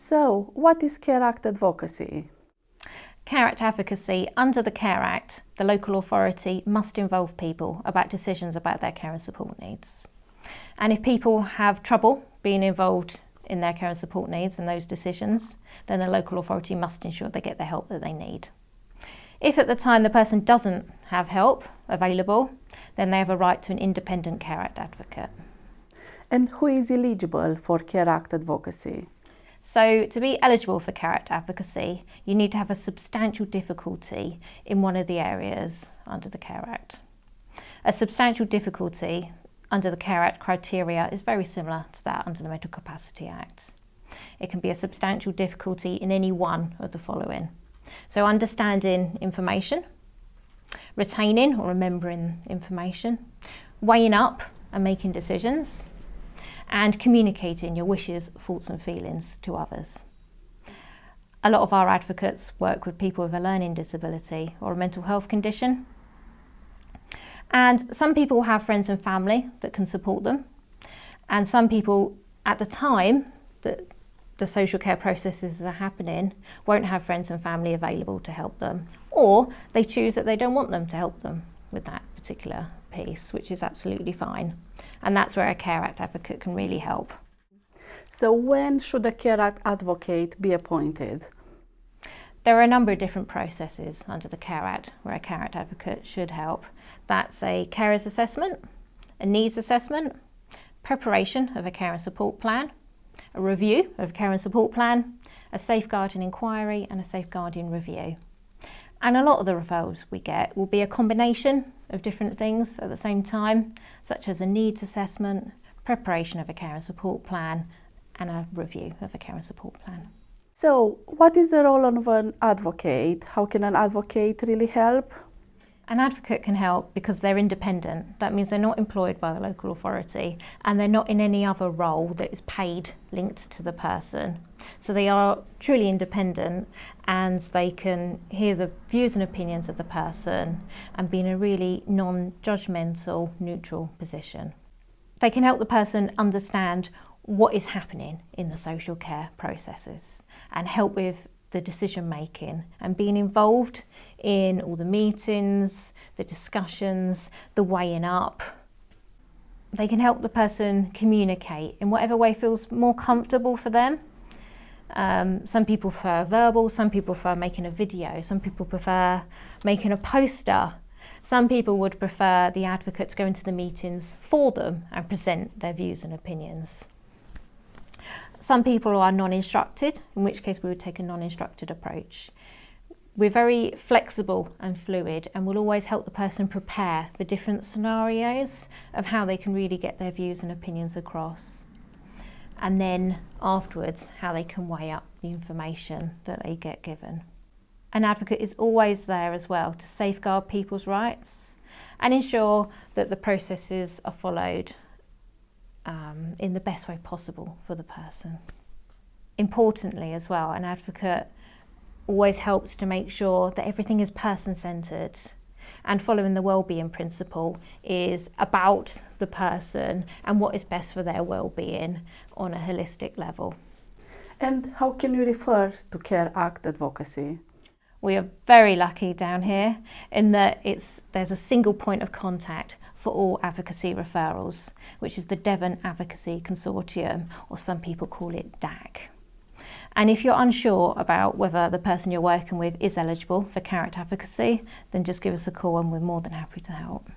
So, what is Care Act Advocacy? Care Act Advocacy, under the Care Act, the local authority must involve people about decisions about their care and support needs. And if people have trouble being involved in their care and support needs and those decisions, then the local authority must ensure they get the help that they need. If at the time the person doesn't have help available, then they have a right to an independent Care Act advocate. And who is eligible for Care Act Advocacy? So to be eligible for Care Act Advocacy, you need to have a substantial difficulty in one of the areas under the Care Act. A substantial difficulty under the Care Act criteria is very similar to that under the Mental Capacity Act. It can be a substantial difficulty in any one of the following. So understanding information, retaining or remembering information, weighing up and making decisions, and communicating your wishes, thoughts and feelings to others. A lot of our advocates work with people with a learning disability or a mental health condition. And some people have friends and family that can support them. And some people, at the time that the social care processes are happening, won't have friends and family available to help them. Or they choose that they don't want them to help them with that particular piece, which is absolutely fine. And that's where a Care Act advocate can really help. So when should a Care Act advocate be appointed? There are a number of different processes under the Care Act where a Care Act advocate should help. That's a carers assessment, a needs assessment, preparation of a care and support plan, a review of a care and support plan, a safeguarding inquiry and a safeguarding review. And a lot of the referrals we get will be a combination of different things at the same time, such as a needs assessment, preparation of a care and support plan, and a review of a care and support plan. So, what is the role of an advocate? How can an advocate really help? An advocate can help because they're independent. That means they're not employed by the local authority and they're not in any other role that is paid linked to the person. So they are truly independent and they can hear the views and opinions of the person and be in a really non-judgmental, neutral position. They can help the person understand what is happening in the social care processes and help with the decision making and being involved in all the meetings, the discussions, the weighing up. They can help the person communicate in whatever way feels more comfortable for them. Some people prefer verbal, some people prefer making a video, some people prefer making a poster. Some people would prefer the advocate to go into the meetings for them and present their views and opinions. Some people are non-instructed, in which case we would take a non-instructed approach. We're very flexible and fluid and will always help the person prepare for different scenarios of how they can really get their views and opinions across. And then afterwards, how they can weigh up the information that they get given. An advocate is always there as well to safeguard people's rights and ensure that the processes are followed in the best way possible for the person. Importantly as well, an advocate always helps to make sure that everything is person-centred and following the well-being principle is about the person and what is best for their well-being on a holistic level. And how can you refer to Care Act Advocacy? We are very lucky down here in that there's a single point of contact for all advocacy referrals, which is the Devon Advocacy Consortium, or some people call it DAC. And if you're unsure about whether the person you're working with is eligible for Care Act Advocacy, then just give us a call and we're more than happy to help.